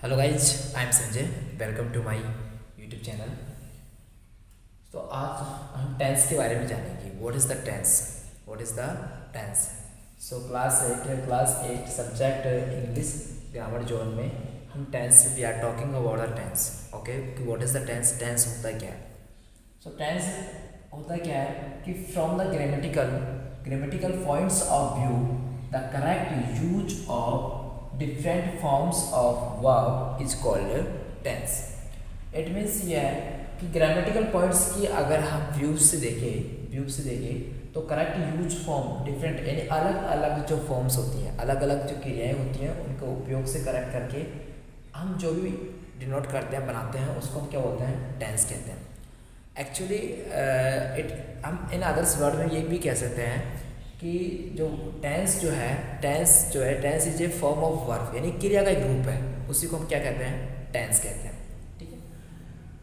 Hello guys, I am Sanjay. Welcome to my YouTube channel. तो आज हम टेंस के बारे में जानेंगे। What is the tense? What is the tense? So class 8 subject English grammar zone में हम tense we are talking about the tense. Okay, what is the tense? Tense होता क्या है? सो टेंस होता क्या है कि from the grammatical points of view the correct use of different forms of verb is called tense. It means ये है कि ग्रामेटिकल पॉइंट्स की अगर हम व्यू से देखें तो करेक्ट यूज फॉर्म डिफरेंट यानी अलग अलग जो फॉर्म्स होती हैं, अलग अलग जो क्रियाएं होती हैं, उनका उपयोग से करेक्ट करके हम जो भी डिनोट करते हैं, बनाते हैं, उसको हम क्या बोलते हैं? टेंस कहते हैं। एक्चुअली हम इन अदर्स वर्ड में ये भी कह सकते हैं कि जो tense tense is a form of verb, यानी क्रिया का एक ग्रुप है, उसी को हम क्या कहते हैं? टेंस कहते हैं। ठीक है।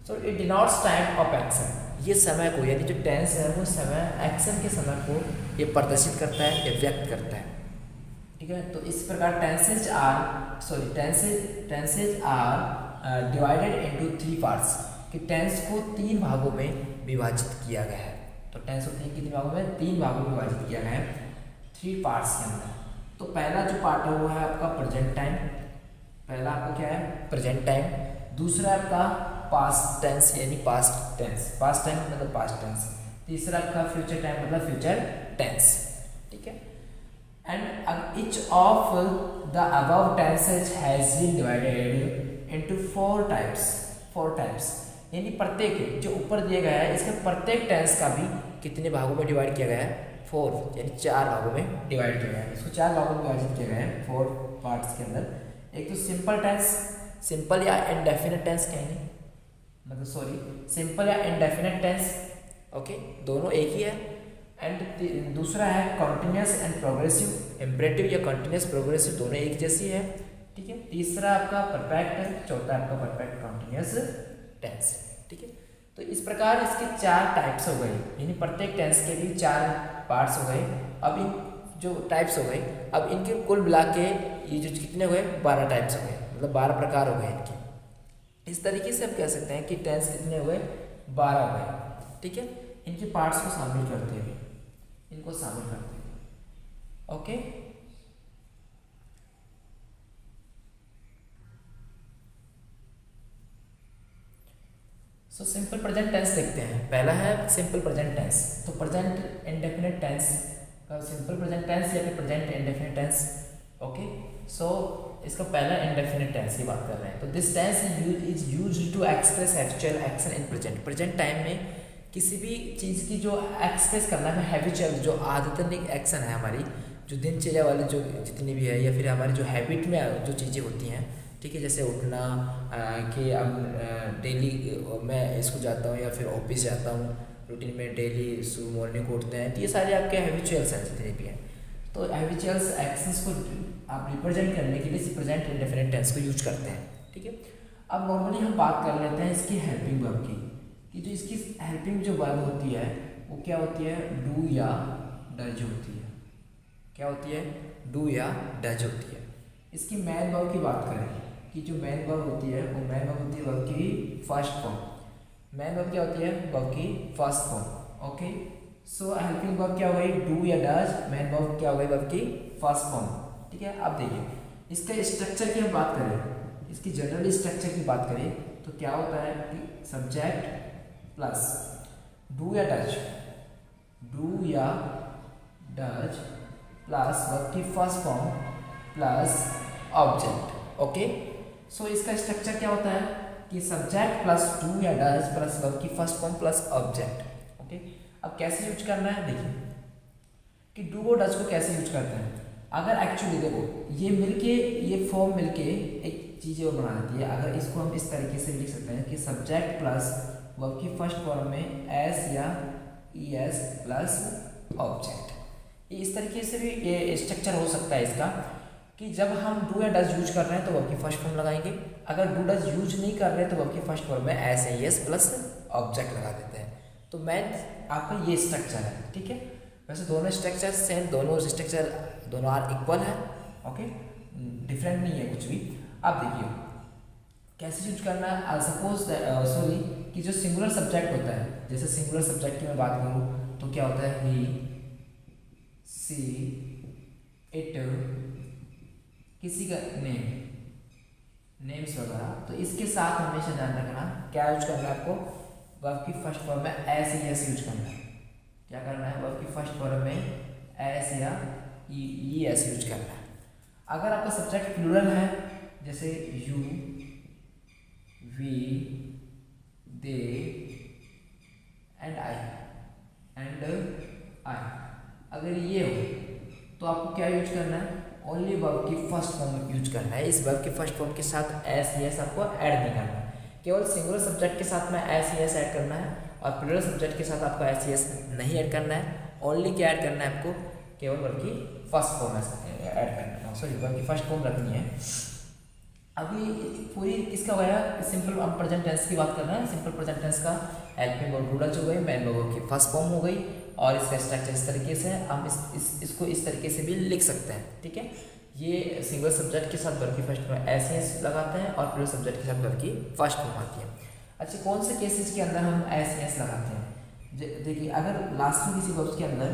So it denotes time of action. ये समय को, यानी जो टेंस है वो समय, एक्शन के समय को ये प्रदर्शित करता है या व्यक्त करता है। ठीक है। तो इस प्रकार tenses are divided into 3 parts, कि टेंस को 3 भागों में विभाजित किया गया है। तो टेंस होते हैं कितने भागों में? 3 भागों में विभाजित किया गया है 3 पार्ट्स के अंदर। तो पहला जो पार्ट है वो है आपका प्रेजेंट टाइम। पहला आपका क्या है? Present time. दूसरा आपका पास्ट टेंस, यानी पास्ट टाइम मतलब पास्ट टेंस। तीसरा आपका फ्यूचर टाइम मतलब फ्यूचर टेंस। ठीक है। And each of the above tenses has been divided into 4 types. यानी प्रत्येक जो ऊपर दिया गया है, इसके प्रत्येक टेंस का भी कितने भागों में डिवाइड किया गया है? 4, यानी 4 भागों में डिवाइड किया गया है। इसको 4 भागों में विभाजित किया गया है 4 पार्ट्स के अंदर। एक तो सिंपल टेंस, सिंपल या इनडेफिनेट टेंस कहेंगे, मतलब सिंपल या इनडेफिनेट टेंस। ओके, दोनों एक ही है। एंड दूसरा है कॉन्टिन्यूस एंड प्रोग्रेसिव। इम्परेटिव या कॉन्टिन्यूस प्रोग्रेसिव दोनों एक जैसी है। ठीक है। तीसरा आपका परफेक्ट है, चौथा आपका परफेक्ट कॉन्टिन्यूस टेंस। ठीक है। तो इस प्रकार इसके 4 टाइप्स हो गए, यानी प्रत्येक टेंस के भी 4 पार्ट्स हो गए। अब इन जो टाइप्स हो गए, अब इनके कुल मिला के ये जो कितने हुए? 12 टाइप्स हो गए, मतलब 12 प्रकार हो गए इनके। इस तरीके से हम कह सकते हैं कि टेंस कितने हुए? 12 हो गए। ठीक है। इनके पार्ट्स को शामिल करते हुए, okay. So simple present tense देखते हैं। पहला है सिंपल प्रेजेंट टेंस। तो प्रेजेंट इंडेफिनिट टेंस का सिंपल प्रेजेंट टेंस या फिर present indefinite tense. Okay. So इसका पहला इंडेफिनिट टेंस की बात कर रहे हैं। तो this tense is used to express actual action in present time में किसी भी चीज़ की जो एक्सप्रेस करना है हैबिचुअल, जो आदतन एक्शन है हमारी, जो दिनचर्या वाले जो जितनी भी है, या फिर हमारी जो हैबिट में जो चीज़ें होती हैं। ठीक है। जैसे उठना, कि अब डेली मैं स्कूल जाता हूँ या फिर ऑफिस जाता हूँ, रूटीन में डेली सुबह मॉर्निंग को उठते हैं, तो ये सारे आपके हैबिचुअल्स हैं जितने भी हैं। तो हैबिचुअल्स एक्शंस को आप रिप्रेजेंट करने के लिए प्रेजेंट इंडेफिनिट टेंस को यूज करते हैं। ठीक है। अब नॉर्मली हम बात कर लेते हैं इसकी हेल्पिंग वर्ब की, कि जो इसकी हेल्पिंग जो वर्ब होती है वो क्या होती है? डू या डज होती है। क्या होती है? डू या डज होती है। इसकी मेन वर्ब की बात करें कि जो मेन वर्ब होती है वो मेन वर्ब होती है वर्ब की फर्स्ट फॉर्म। मेन वर्ब क्या होती है? वर्ब की फर्स्ट फॉर्म। ओके। सो हेल्पिंग वर्ब क्या हो गई? डू या डज। मेन वर्ब क्या हो गई? वर्ब की फर्स्ट फॉर्म। ठीक है। अब देखिए इसका स्ट्रक्चर की हम बात करें, इसकी जनरल स्ट्रक्चर की बात करें तो क्या होता है कि सब्जेक्ट प्लस डू या डज प्लस वर्ब की first form plus object. Okay. So इसका स्ट्रक्चर क्या होता है कि सब्जेक्ट प्लस डू या डज प्लस वर्ब की first form plus object. Okay. अब कैसे यूज करना है? देखिए कि डू और डज को कैसे यूज करते हैं। अगर एक्चुअली देखो ये फॉर्म मिलके एक चीज़ और बना देती है। अगर इसको हम इस तरीके से लिख सकते हैं कि सब्जेक्ट प्लस वर्ब की फर्स्ट फॉर्म में एस या ई एस प्लस ऑब्जेक्ट, इस तरीके से भी ये स्ट्रक्चर हो सकता है इसका, कि जब हम डू या डज यूज कर रहे हैं तो वर्ब की फर्स्ट फॉर्म लगाएंगे, अगर डू डज यूज नहीं कर रहे हैं तो वर्ब की फर्स्ट फॉर्म में S A S plus object लगा देते हैं। तो मेन आपका ये स्ट्रक्चर है। ठीक है। वैसे दोनों स्ट्रक्चर सेम, दोनों आर इक्वल है। ओके, डिफरेंट नहीं है कुछ भी। अब देखिए कैसे यूज करना है, सपोज सॉरी कि जो सिंगुलर सब्जेक्ट होता है, जैसे सिंगुलर सब्जेक्ट की मैं बात करूँ तो क्या होता है, ही, सी, इट, किसी का नेम्स वगैरह, तो इसके साथ हमेशा ध्यान रखना क्या यूज करना है आपको, वर्ब की फर्स्ट फॉर्म में एस या एस यूज करना है। क्या करना है, वर्ब की फर्स्ट फॉर्म में एस या ई एस यूज करना है। अगर आपका सब्जेक्ट प्लूरल है, जैसे you, we, they and I, अगर ये हो तो आपको क्या यूज करना है, ओनली वर्ब की फर्स्ट फॉर्म यूज करना है। इस वर्ब की फर्स्ट फॉर्म के साथ एस यस आपको ऐड नहीं करना है। केवल सिंगुलर सब्जेक्ट के साथ में एस यस ऐड करना है और प्लूरल सब्जेक्ट के साथ आपको एस यस नहीं ऐड करना है। ओनली क्या ऐड करना है आपको, केवल वर्ब की फर्स्ट फॉर्म ऐड करना है, सॉरी वर्ब की फर्स्ट फॉर्म रखनी है। अभी पूरी किसका गया, सिंपल अब प्रेजेंट टेंस की बात कर रहे हैं। सिंपल प्रेजेंट टेंस का हेल्पिंग वर्ब रूडल्स हो गई, मेन वर्ब की फर्स्ट फॉर्म हो गई और इसका स्ट्रक्चर इस तरीके से है। हम इसको इस तरीके से भी लिख सकते हैं, ठीक है। ये सिंगल सब्जेक्ट के साथ वर्ब की फर्स्ट फॉर्म एस एस लगाते हैं और प्लूरल सब्जेक्ट के साथ वर्ब की फर्स्ट फॉर्म आती है। अच्छा, कौन से केसेस के अंदर हम एस एस लगाते हैं, देखिए अगर लास्ट में किसी वर्ब के अंदर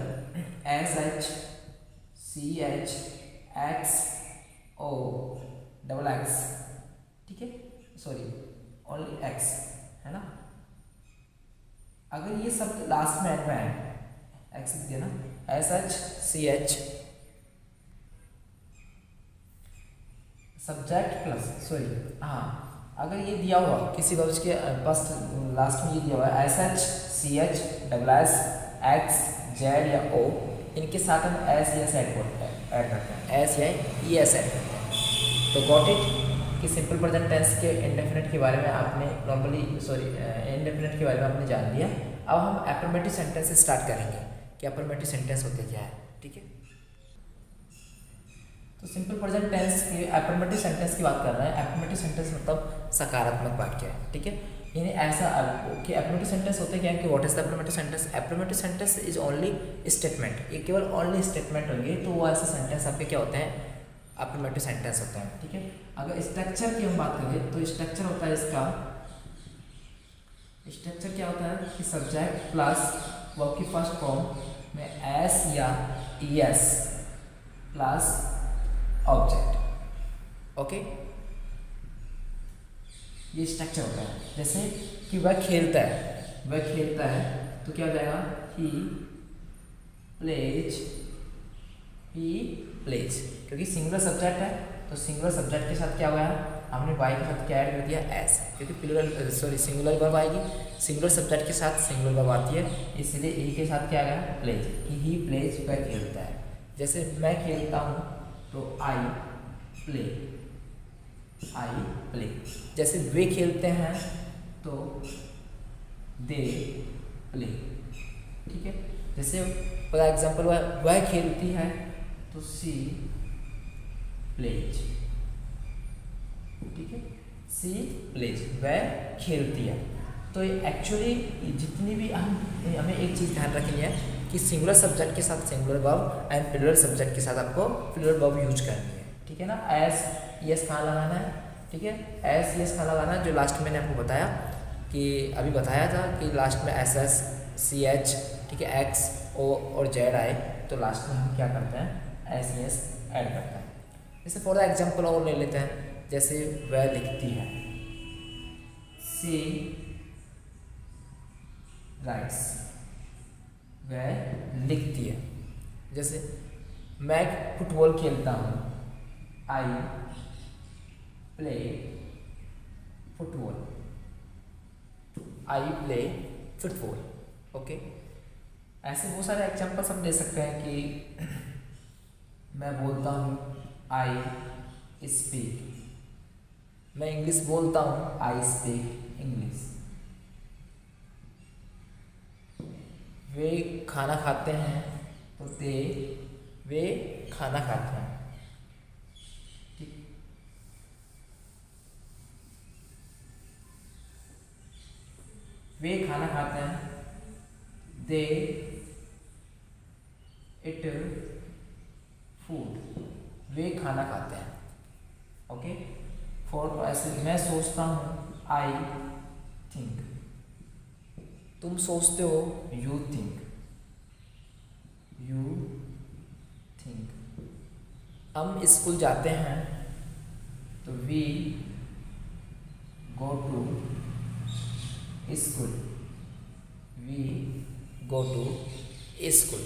S H, C H, X, O, double X, ठीक है, सॉरी ओनली एक्स है ना, अगर ये सब लास्ट में ऐड में है, एक्स लिख दिया ना, S H, C H, subject plus, sorry हाँ, अगर ये दिया हुआ किसी वर्ब के फर्स्ट लास्ट में ये दिया हुआ है S H, C H, double S, X, Z या ओ, इनके साथ हम एस या एस ऐड करते हैं, एस या ई एस ऐड करते हैं। तो गॉट इट कि सिंपल प्रेजेंट टेंस के इंडेफिनिट के बारे में आपने इंडेफिनिट के बारे में आपने जान लिया। अब हम एफर्मेटिव सेंटेंस से स्टार्ट करेंगे कि एफर्मेटिव सेंटेंस होते क्या है, ठीक है। तो सिंपल प्रेजेंट टेंस के एफर्मेटिव सेंटेंस की बात कर रहे हैं। एफर्मेटिव सेंटेंस मतलब सकारात्मक वाक्य है, ठीक है। यानी ऐसा कि एफर्मेटिव सेंटेंस होते क्या है कि what is the affirmative sentence, affirmative sentence is only statement, ये केवल ओनली स्टेटमेंट होंगे, तो वो ऐसे सेंटेंस आपके क्या होते हैं, एफर्मेटिव सेंटेंस होते हैं, ठीक है। अगर स्ट्रक्चर की हम बात करें तो स्ट्रक्चर होता है इसका, स्ट्रक्चर क्या होता है कि सब्जेक्ट प्लस वर्ब की फर्स्ट फॉर्म में एस या E S plus object, okay, ये स्ट्रक्चर होता है। जैसे कि वह खेलता है, तो क्या हो जाएगा, ही प्लेज, क्योंकि सिंगुलर सब्जेक्ट है तो सिंगुलर सब्जेक्ट के साथ क्या हुआ है, हमने वाई के साथ क्या ऐड कर दिया, एस, क्योंकि प्लूरल सॉरी सिंगुलर वर्ब आएगी, सिंगुलर सब्जेक्ट के साथ सिंगुलर वर्ब आती है, इसलिए ई के साथ क्या आ गया, प्लेज, ही प्लेज, वह खेलता है। जैसे मैं खेलता हूँ तो आई प्ले, जैसे वे खेलते हैं तो दे प्ले, ठीक है। जैसे फॉर एग्जाम्पल वह खेलती है तो सी प्लेज, ठीक है, सी प्लेज, वह खेलती है। तो एक्चुअली जितनी भी हमें एक चीज़ ध्यान रखनी है कि सिंगुलर सब्जेक्ट के साथ singular verb and plural subject के साथ आपको प्लूरल वर्ब यूज करनी है, ठीक है ना। एस यस कहाँ लगाना है, ठीक है, एस यस कहाँ लगाना है, जो लास्ट में मैंने आपको बताया कि अभी बताया था कि लास्ट में एस एस, सी एच, ठीक है, एक्स, ओ और जेड आए तो लास्ट में हम क्या करते हैं, एस यस ऐड करते हैं। जैसे फॉर एग्जाम्पल और ले लेते हैं, जैसे वह लिखती है, सी राइट्स, वह लिखती है। जैसे मैं फुटबॉल खेलता हूँ, आई प्ले फुटबॉल, ओके। ऐसे बहुत सारे एग्जाम्पल्स हम ले सकते हैं कि मैं बोलता हूँ, आई स्पीक, मैं इंग्लिश बोलता हूँ, आई स्पीक इंग्लिश। वे खाना खाते हैं तो वे खाना खाते हैं, ठीक। वे खाना खाते हैं, दे इट फूड, वे खाना खाते हैं, ओके। फॉर ऐसे मैं सोचता हूँ, आई थिंक। तुम सोचते हो, यू थिंक। You think. हम स्कूल जाते हैं, तो we go to school. We go to school.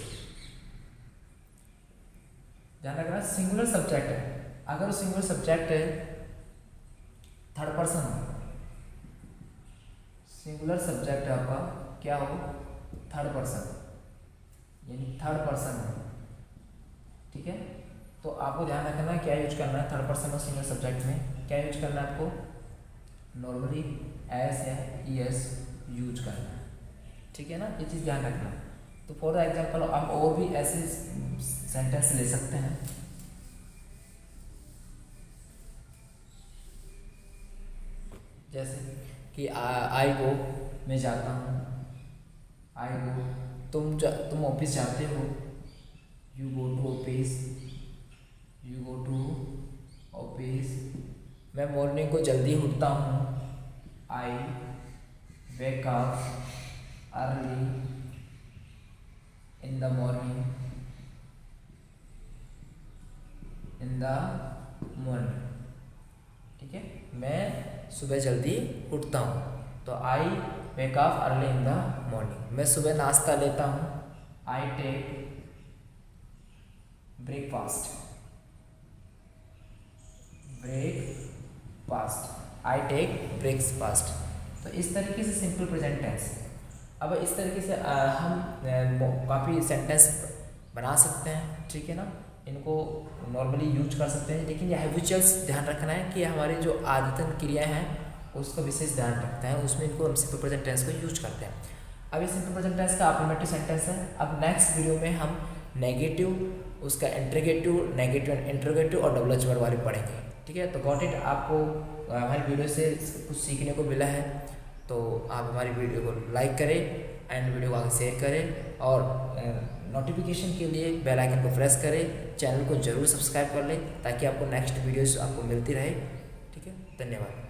ध्यान रखना सिंगुलर सब्जेक्ट है। अगर वो सिंगुलर सब्जेक्ट है, थर्ड पर्सन हो, सिंगुलर सब्जेक्ट है आपका, क्या हो, थर्ड पर्सन, यानी थर्ड पर्सन हो, ठीक है। तो आपको ध्यान रखना है क्या यूज करना है थर्ड पर्सन और सिंगुलर सब्जेक्ट में, क्या यूज करना है आपको, नॉर्मली एस या ईएस यूज करना है, ठीक है ना, ये चीज़ ध्यान रखना। तो फॉर एग्जाम्पल हम और भी ऐसे सेंटेंस ले सकते हैं, जैसे कि आई गो, मैं जाता हूँ, आई गो, तुम ऑफिस जाते हो, you go to office, you go to office. मैं मॉर्निंग को जल्दी उठता हूँ, I wake up early in the morning, in the morning, ठीक है। मैं सुबह जल्दी उठता हूँ, तो I wake up early in the morning. मैं सुबह नाश्ता लेता हूँ, I take breakfast, I take breakfast. तो इस तरीके से सिंपल प्रेजेंट टेंस। अब इस तरीके से हम काफ़ी सेंटेंस बना सकते हैं, ठीक है ना। इनको नॉर्मली यूज कर सकते हैं, लेकिन यह हैबिचुअल्स ध्यान रखना है कि हमारी जो आदतन क्रियाएं हैं उसका विशेष ध्यान रखते हैं, उसमें इनको हम सिंपल प्रेजेंट टेंस को यूज करते हैं। अब ये सिंपल प्रेजेंट टेंस का अफर्मेटिव सेंटेंस है। अब नेक्स्ट वीडियो में हम नेगेटिव, उसका इंट्रोगेटिव, नेगेटिव इंट्रोगेटिव और डबल एच वर्ड वाले पढ़ेंगे, ठीक है। तो गॉट इट, आपको हमारी वीडियो से कुछ सीखने को मिला है, तो आप हमारी वीडियो को लाइक करें एंड वीडियो को आगे शेयर करें, और नोटिफिकेशन के लिए बेल आइकन को प्रेस करें, चैनल को जरूर सब्सक्राइब कर लें ताकि आपको नेक्स्ट वीडियोस आपको मिलती रहे, ठीक है। धन्यवाद।